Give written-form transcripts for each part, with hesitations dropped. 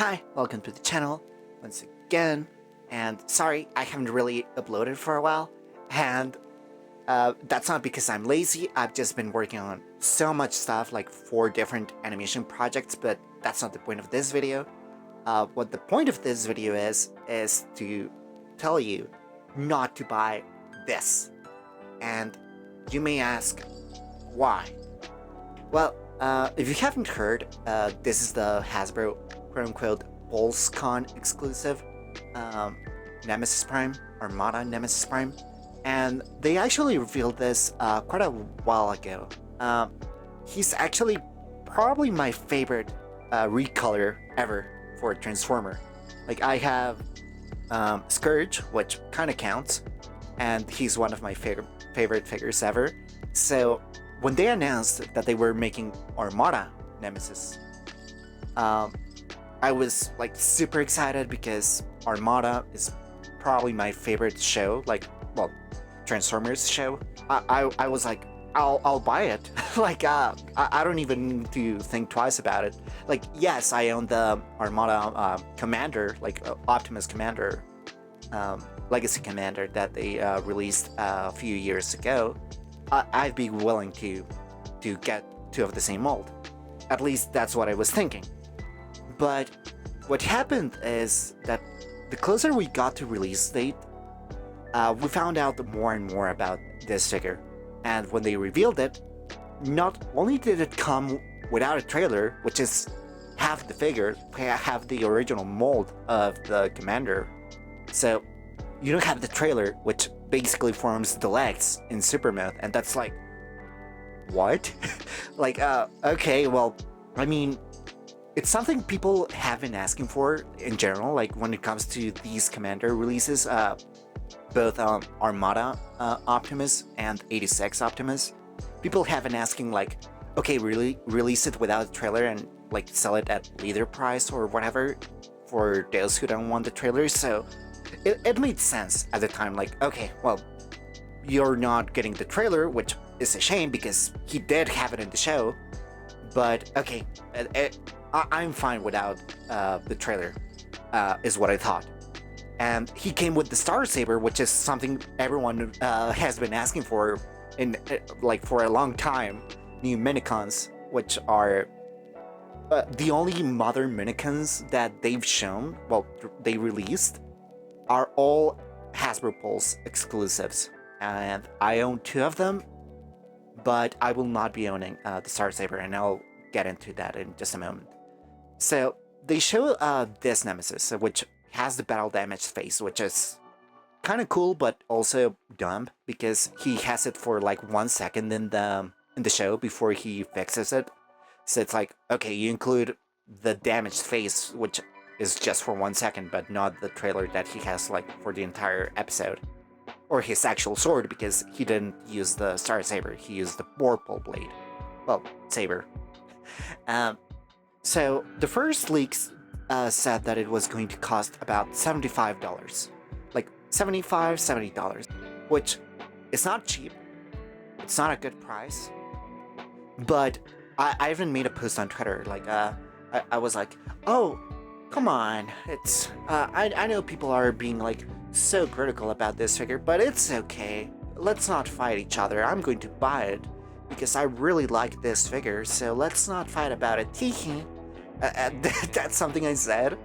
Hi, welcome to the channel once again, and sorry I haven't really uploaded for a while, and that's not because I'm lazy. I've just been working on so much stuff, like 4 different animation projects, but that's not the point of this video. What the point of this video is to tell you not to buy this. And you may ask, why? Well, if you haven't heard, this is the Hasbro quote-unquote PulseCon exclusive, Nemesis Prime, Armada Nemesis Prime, and they actually revealed this quite a while ago. He's actually probably my favorite recolor ever for a Transformer. Like, I have Scourge, which kind of counts, and he's one of my favorite figures ever. So when they announced that they were making Armada Nemesis, I was like super excited because Armada is probably my favorite show, like, well, Transformers show. I was like, I'll buy it. Like, I don't even need to think twice about it. Like, yes, I own the Armada Commander, like Optimus Commander, Legacy Commander that they released a few years ago. I'd be willing to get 2 of the same mold. At least that's what I was thinking. But what happened is that the closer we got to release date, we found out more and more about this figure. And when they revealed it, not only did it come without a trailer, which is half the figure, half the original mold of the Commander. So you don't have the trailer, which basically forms the legs in super mode, and that's like, what? Like, okay, well, I mean, it's something people have been asking for in general, like when it comes to these Commander releases, both Armada Optimus and 86 Optimus. People have been asking, like, okay, really release it without a trailer and like sell it at leader price or whatever for those who don't want the trailer. So it made sense at the time, like, okay, well, you're not getting the trailer, which is a shame because he did have it in the show, but okay, I'm fine without the trailer, is what I thought. And he came with the Star Saber, which is something everyone has been asking for in like for a long time. New Minicons, which are the only modern Minicons that they've shown, well, they released, are all Hasbro Pulse exclusives, and I own 2 of them, but I will not be owning the Star Saber, and I'll get into that in just a moment. So they show this Nemesis, which has the battle damage face, which is kind of cool, but also dumb because he has it for like 1 second in the show before he fixes it. So it's like, okay, you include the damaged face, which is just for 1 second, but not the trailer that he has like for the entire episode, or his actual sword, because he didn't use the Star Saber, he used the Vorpal blade, well, saber. So the first leaks said that it was going to cost about $75, like $75, $70, which is not cheap. It's not a good price, but I even made a post on Twitter, like, I was like, oh, come on, it's, I know people are being like so critical about this figure, but it's okay. Let's not fight each other. I'm going to buy it because I really like this figure, so let's not fight about it. Teehee. That's something I said,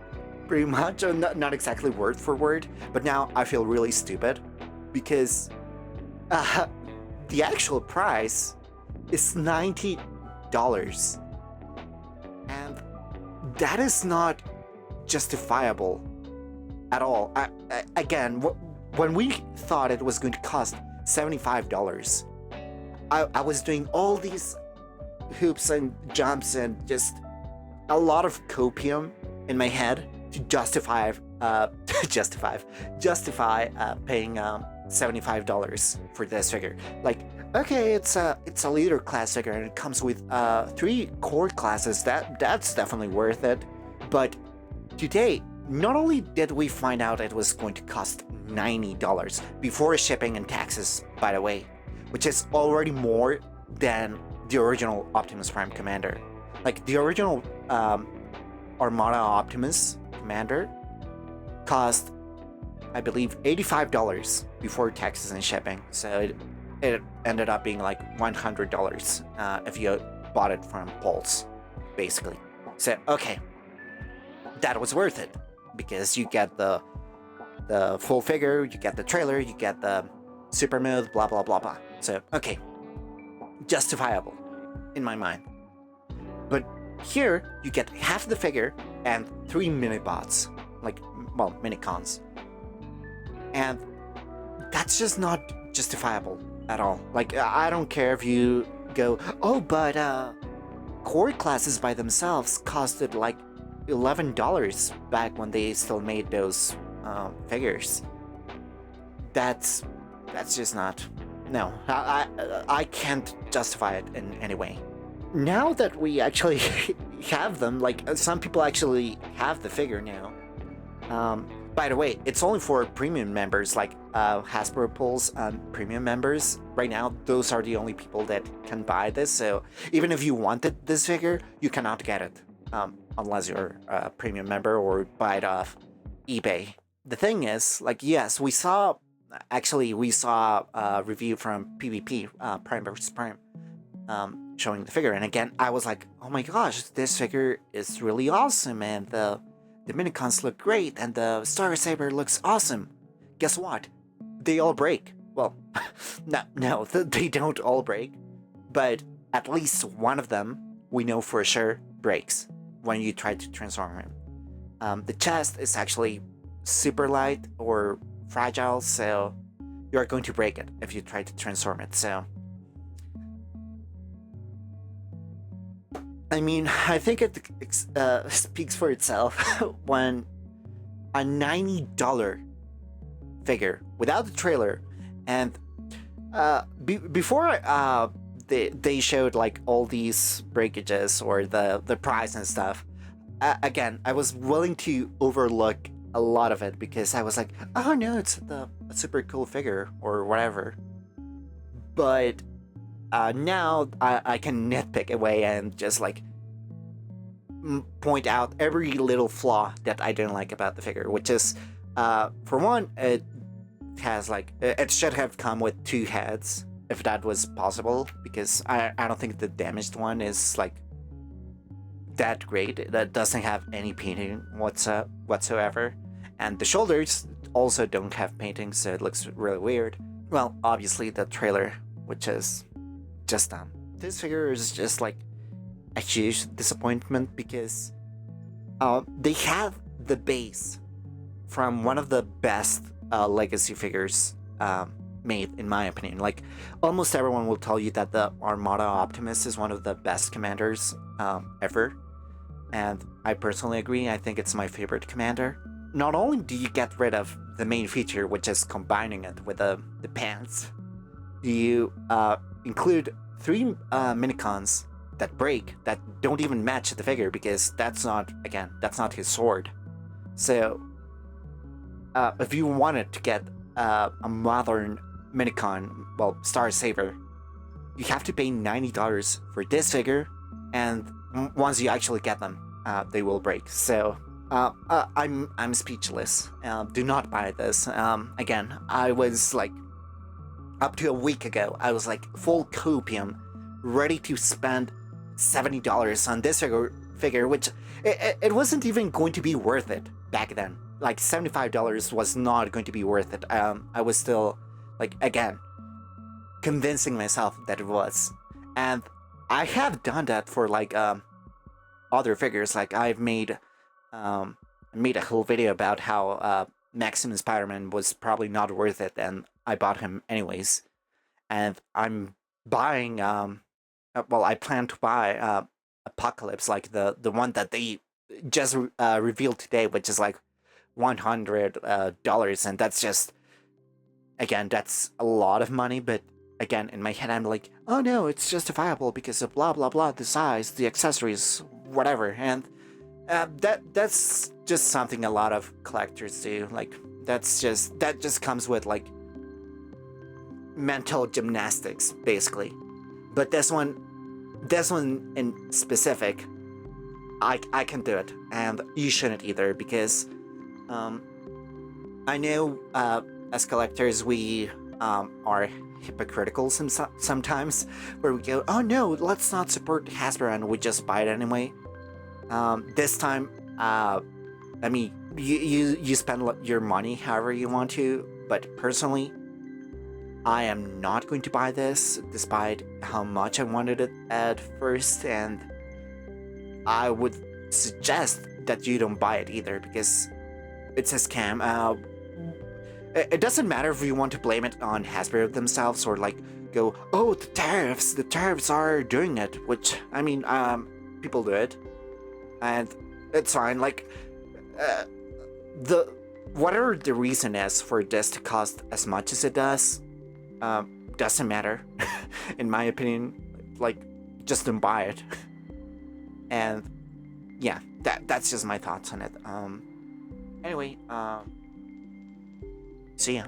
pretty much, not exactly word for word, but now I feel really stupid because the actual price is $90, and that is not justifiable at all. Again, when we thought it was going to cost $75, I was doing all these hoops and jumps and just a lot of copium in my head to justify paying $75 for this figure. Like, okay, it's a leader class figure and it comes with 3 core classes. That's definitely worth it. But today, not only did we find out it was going to cost $90 before shipping and taxes, by the way, which is already more than the original Optimus Prime Commander. Like, the original Armada Optimus Commander cost, I believe, $85 before taxes and shipping. So it ended up being like $100 if you bought it from Pulse, basically. So okay, that was worth it because you get the full figure, you get the trailer, you get the super mode, blah blah blah blah. So okay, justifiable in my mind. But here you get half the figure and 3 mini bots, like, well, mini cons, and that's just not justifiable at all. Like, I don't care if you go, oh, but core classes by themselves costed like $11 back when they still made those figures. That's just not. No, I can't justify it in any way. Now that we actually have them, like, some people actually have the figure now. By the way, it's only for premium members, like Hasbro Pulse premium members. Right now, those are the only people that can buy this. So even if you wanted this figure, you cannot get it unless you're a premium member or buy it off eBay. The thing is, like, yes, we saw a review from PvP, Prime vs. Prime, showing the figure, and again, I was like, oh my gosh, this figure is really awesome, and the minicons look great, and the Star Saber looks awesome. Guess what? They all break. Well, no, they don't all break, but at least one of them, we know for sure, breaks when you try to transform him. The chest is actually super light or fragile, so you're going to break it if you try to transform it. So I mean, I think it speaks for itself when a $90 figure without the trailer, and before they showed like all these breakages or the price and stuff, again, I was willing to overlook a lot of it because I was like, oh no, it's a super cool figure or whatever. But now I can nitpick away and just like point out every little flaw that I didn't like about the figure, which is, for one, it has like, it should have come with 2 heads if that was possible, because I don't think the damaged one is like that great. That doesn't have any painting whatsoever, and the shoulders also don't have painting, so it looks really weird. Well, obviously the trailer, which is just dumb. This figure is just like a huge disappointment because they have the base from one of the best legacy figures made, in my opinion. Like, almost everyone will tell you that the Armada Optimus is one of the best commanders ever, and I personally agree. I think it's my favorite commander. Not only do you get rid of the main feature, which is combining it with the pants, you include 3 minicons that break, that don't even match the figure, because that's not his sword. So if you wanted to get a modern minicon, well, Star Saber, you have to pay $90 for this figure, and once you actually get them, they will break. So I'm speechless. Do not buy this. Again, I was like, up to a week ago, I was like full copium, ready to spend $70 on this figure, which it wasn't even going to be worth it back then. Like, $75 was not going to be worth it. I was still, like, again, convincing myself that it was. And I have done that for like other figures. Like, I've made a whole video about how Maximum Spider-Man was probably not worth it, and I bought him anyways. And I'm buying I plan to buy Apocalypse, like the one that they just revealed today, which is like $100, and that's just, again, that's a lot of money. But again, in my head, I'm like, oh no, it's justifiable because of blah blah blah, the size, the accessories, whatever. And that's just something a lot of collectors do. Like, that just comes with like mental gymnastics, basically. But this one in specific, I can do it, and you shouldn't either, because um, I know as collectors we are hypocritical sometimes, where we go, oh no, let's not support Hasbro, and we just buy it anyway. This time, I mean, you spend your money however you want to, but personally, I am not going to buy this, despite how much I wanted it at first, and I would suggest that you don't buy it either, because it's a scam. It doesn't matter if you want to blame it on Hasbro themselves, or like go, oh, the tariffs are doing it, which, I mean, people do it, and it's fine. Like, the whatever the reason is for this to cost as much as it does, doesn't matter, in my opinion. Like, just don't buy it. And yeah, that's just my thoughts on it. Anyway, see ya.